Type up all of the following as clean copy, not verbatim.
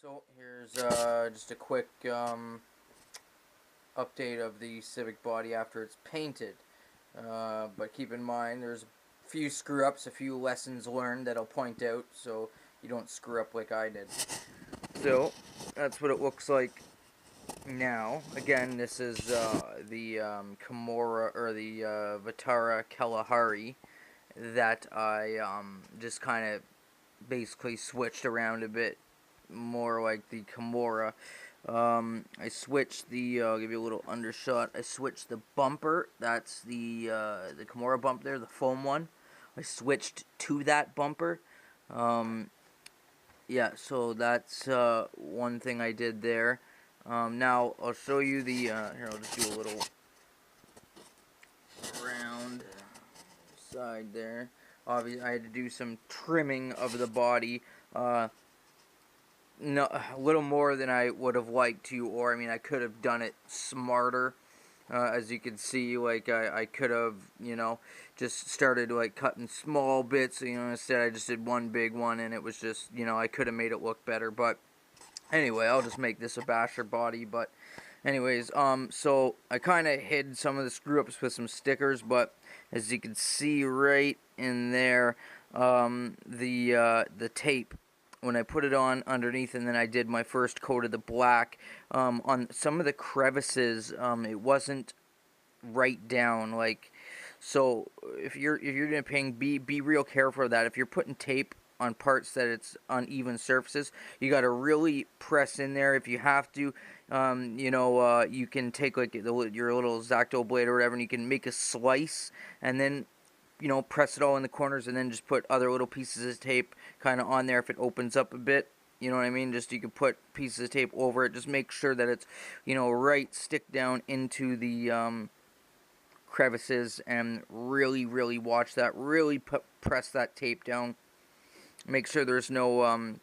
So here's just a quick update of the Civic body after it's painted. But keep in mind there's a few screw ups, a few lessons learned that I'll point out so you don't screw up like I did. So that's what it looks like now. Again, this is the Kimura or the Vaterra Kalahari that I just kind of basically switched around a bit more like the Kimura. I switched the, I'll give you a little undershot. I switched the bumper. That's the Kimura bump there, the foam one. I switched to that bumper. Yeah, so that's one thing I did there. Now I'll show you the. Here, I'll just do a little round side there. Obviously, I had to do some trimming of the body. No, a little more than I would have liked to, or I mean, I could have done it smarter. As you can see, like I could have, just started like cutting small bits. Instead I just did one big one, and it was just, I could have made it look better. But anyway, I'll just make this a basher body. But anyways, so I kind of hid some of the screw ups with some stickers, but as you can see right in there, the tape, when I put it on underneath, and then I did my first coat of the black, on some of the crevices, it wasn't right down, like, so if you're doing painting, be real careful of that. If you're putting tape on parts that it's uneven surfaces, you got to really press in there. If you have to, you can take like your little X-Acto blade or whatever, and you can make a slice, and then press it all in the corners, and then just put other little pieces of tape kind of on there if it opens up a bit. You know what I mean? Just you can put pieces of tape over it. Just make sure that it's, right stick down into the crevices, and really, really watch that. Really press that tape down. Make sure there's no,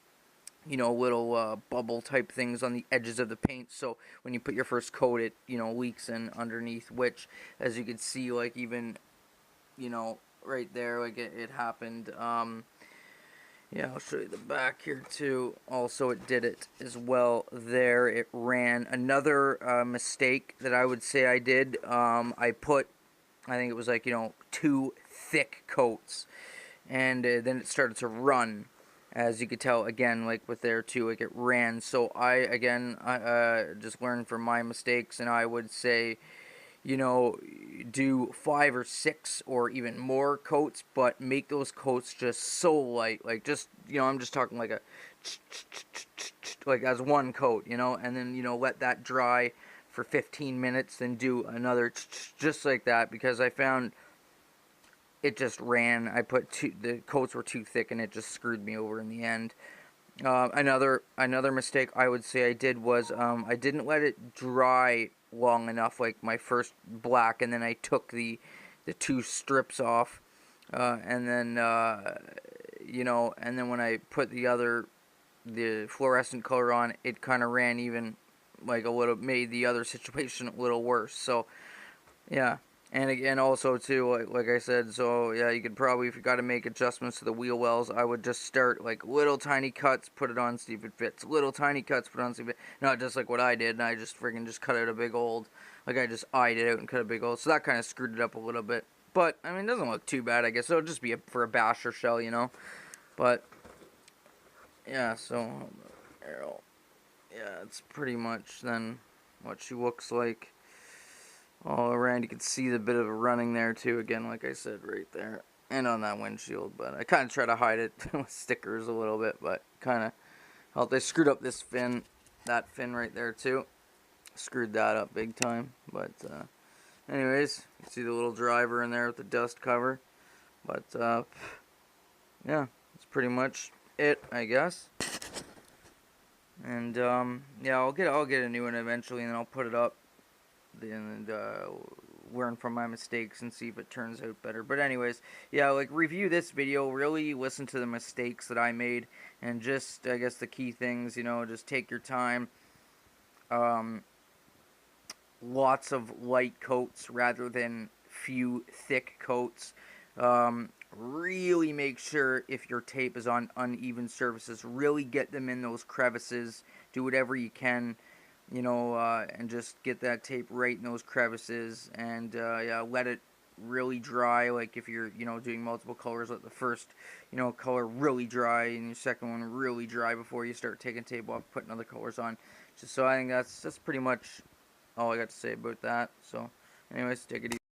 little bubble type things on the edges of the paint. So when you put your first coat, it, leaks in underneath, which, as you can see, like even, right there, like it happened. Yeah, I'll show you the back here too. Also, it did it as well there. It ran. Another mistake that I would say I did, I think it was like, two thick coats, and then it started to run. As you could tell, again, like with there too, like it ran. So I just learned from my mistakes, and I would say, do 5 or 6 or even more coats, but make those coats just so light, like just, I'm just talking like like as one coat, and then, let that dry for 15 minutes, then do another just like that, because I found it just ran. The coats were too thick, and it just screwed me over in the end. Another mistake I would say I did was, I didn't let it dry long enough, like my first black, and then I took the 2 strips off, and then and then when I put the fluorescent color on, it kind of ran even, like made the other situation a little worse. So yeah. And again, also too, like I said, so yeah, you could probably, if you got to make adjustments to the wheel wells, I would just start like little tiny cuts, put it on, see if it fits. Little tiny cuts, put it on, see if it, not just like what I did, and I just freaking just cut out a big old, like I just eyed it out and cut a big old. So that kind of screwed it up a little bit. But I mean, it doesn't look too bad, I guess. It'll just be for a basher shell, But yeah, so yeah, it's pretty much then what she looks like all around. You can see the bit of a running there too, again, like I said, right there, and on that windshield. But I kind of try to hide it with stickers a little bit, but kind of helped. I screwed up this fin, that fin right there too, screwed that up big time. But anyways, you see the little driver in there with the dust cover. But yeah, that's pretty much it, I guess. And yeah, I'll get a new one eventually, and then I'll put it up and learn from my mistakes and see if it turns out better. But anyways, yeah, like, review this video, really listen to the mistakes that I made, and just, I guess, the key things, just take your time. Lots of light coats rather than few thick coats. really make sure if your tape is on uneven surfaces, really get them in those crevices. Do whatever you can, and just get that tape right in those crevices, and yeah, let it really dry. Like if you're, doing multiple colors, let the first, color really dry and your second one really dry before you start taking tape off, putting other colors on. Just so I think that's pretty much all I got to say about that. So, anyways, take it easy.